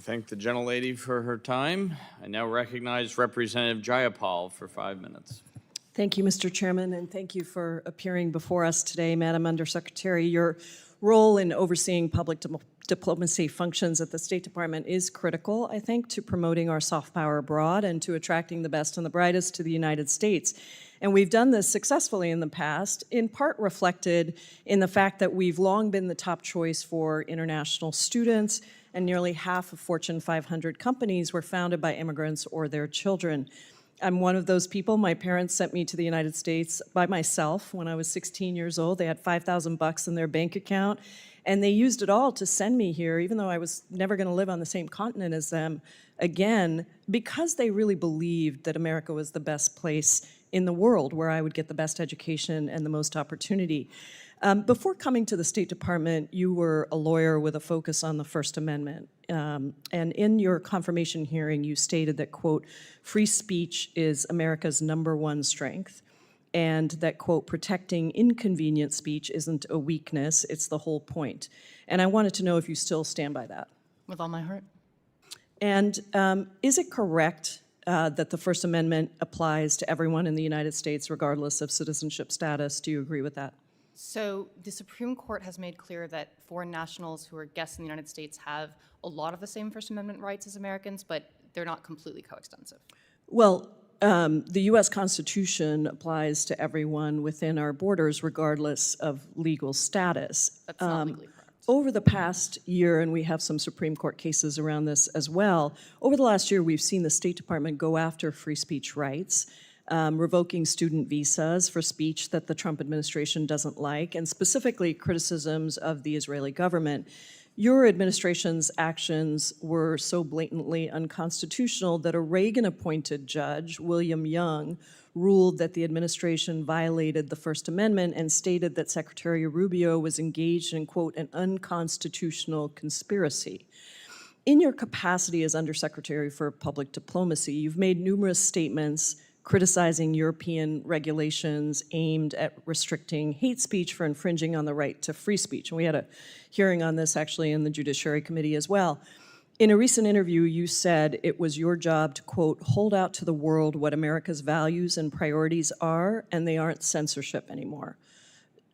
thank the gentlelady for her time. I now recognize Representative Jayapal for 5 minutes. Thank you, Mr. Chairman, and thank you for appearing before us today, Madam Undersecretary. Your role in overseeing public diplomacy functions at the State Department is critical, I think, to promoting our soft power abroad and to attracting the best and the brightest to the United States. And we've done this successfully in the past, in part reflected in the fact that we've long been the top choice for international students, and nearly half of Fortune 500 companies were founded by immigrants or their children. I'm one of those people. My parents sent me to the United States by myself when I was 16 years old. They had $5,000 in their bank account, and they used it all to send me here, even though I was never going to live on the same continent as them again, because they really believed that America was the best place in the world where I would get the best education and the most opportunity. Before coming to the State Department, you were a lawyer with a focus on the First Amendment. And in your confirmation hearing, you stated that, quote, free speech is America's #1 strength, and that, quote, protecting inconvenient speech isn't a weakness, it's the whole point. And I wanted to know if you still stand by that. With all my heart. And is it correct that the First Amendment applies to everyone in the United States, regardless of citizenship status? Do you agree with that? So the Supreme Court has made clear that foreign nationals who are guests in the United States have a lot of the same First Amendment rights as Americans, but they're not completely coextensive. Well, the U.S. Constitution applies to everyone within our borders, regardless of legal status. That's not legally correct. Over the past year, and we have some Supreme Court cases around this as well, over the last year we've seen the State Department go after free speech rights, revoking student visas for speech that the Trump administration doesn't like, and specifically criticisms of the Israeli government. Your administration's actions were so blatantly unconstitutional that a Reagan-appointed judge, William Young, ruled that the administration violated the First Amendment and stated that Secretary Rubio was engaged in, quote, an unconstitutional conspiracy. In your capacity as Undersecretary for Public Diplomacy, you've made numerous statements criticizing European regulations aimed at restricting hate speech for infringing on the right to free speech. And we had a hearing on this actually in the Judiciary Committee as well. In a recent interview, you said it was your job to, quote, hold out to the world what America's values and priorities are, and they aren't censorship anymore.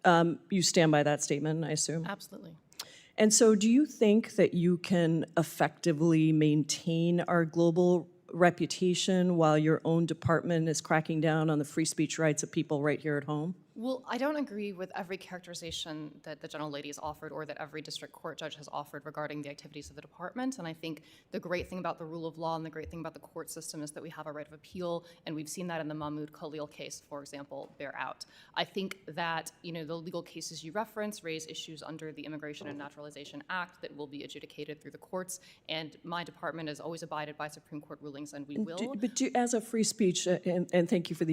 You stand by that statement, I assume? Absolutely. And so do you think that you can effectively maintain our global reputation while your own department is cracking down on the free speech rights of people right here at home? Well, I don't agree with every characterization that the gentlelady has offered or that every district court judge has offered regarding the activities of the department. And I think the great thing about the rule of law and the great thing about the court system is that we have a right of appeal, and we've seen that in the Mahmoud Khalil case, for example, bear out. I think that, you know, the legal cases you reference raise issues under the Immigration and Naturalization Act that will be adjudicated through the courts, and my department has always abided by Supreme Court rulings, and we will. As a free speech, and thank you for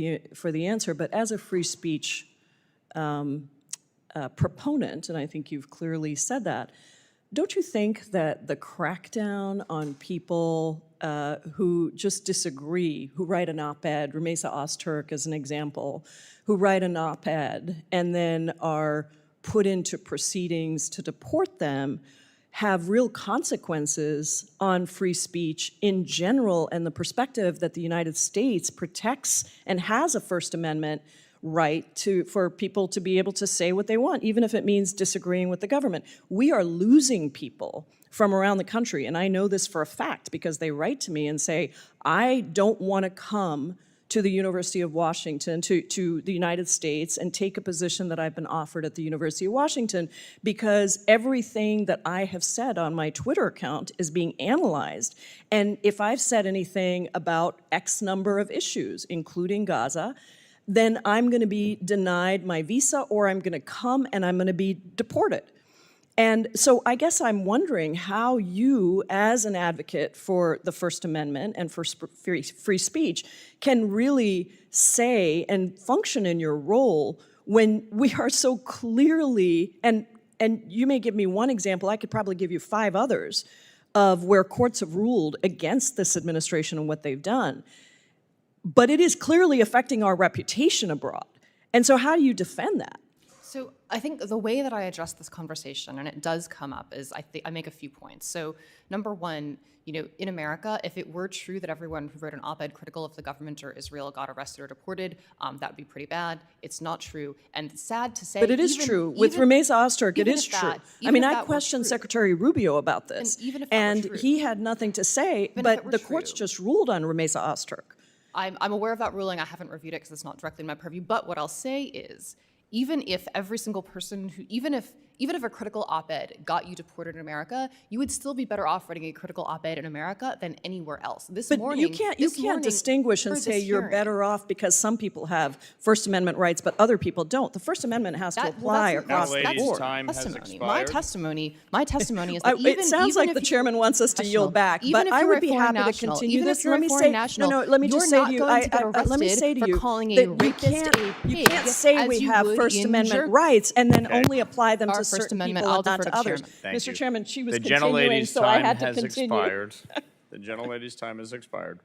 the answer, but as a free speech proponent, and I think you've clearly said that, don't you think that the crackdown on people who just disagree, who write an op-ed, Rumeysa Ozturk as an example, who write an op-ed and then are put into proceedings to deport them, have real consequences on free speech in general, and the perspective that the United States protects and has a First Amendment right for people to be able to say what they want, even if it means disagreeing with the government. We are losing people from around the country, and I know this for a fact because they write to me and say, I don't want to come to the University of Washington, to the United States, and take a position that I've been offered at the University of Washington because everything that I have said on my Twitter account is being analyzed. And if I've said anything about X number of issues, including Gaza, then I'm going to be denied my visa, or I'm going to come and I'm going to be deported. And so I guess I'm wondering how you, as an advocate for the First Amendment and for free speech, can really say and function in your role when we are so clearly, and you may give me one example, I could probably give you 5 others, of where courts have ruled against this administration and what they've done. But it is clearly affecting our reputation abroad. And so how do you defend that? So I think the way that I address this conversation, and it does come up, is I make a few points. So number one, in America, if it were true that everyone who wrote an op-ed critical of the government or Israel got arrested or deported, that would be pretty bad. It's not true. And sad to say, But it is true. With Ramesa Ozturk, it even is if true. that- I mean, even if I that were questioned true- Secretary Rubio about this, And even if that were true- he had nothing to say, if it but were the courts true- just ruled on Ramesa Ozturk. I'm aware of that ruling. I haven't reviewed it because it's not directly in my purview. But what I'll say is, even if every single person who, even if a critical op-ed got you deported in America, you would still be better off writing a critical op-ed in America than anywhere else. This But morning, you can't this morning, distinguish and for say this you're hearing- better off because some people have First Amendment rights, but other people don't. The First Amendment has to apply across the Lady's board. time has testimony. expired. My testimony is that even It sounds like if the you- chairman wants us to yield back, even but if I you're would a be foreign happy to national, continue even this. if you're Let a me foreign say, national, let me you're just say not to you, going to get let me say arrested to for you calling a that rapist a you pig, can't say as we you have would First in Amendment Ger- rights and then only apply them Our to First certain Amendment, people I'll and not defer to to the others. chairman. Thank Mr. you. Chairman, she was The continuing, gentlelady's so I time had to has continue. expired. The gentlelady's time has expired.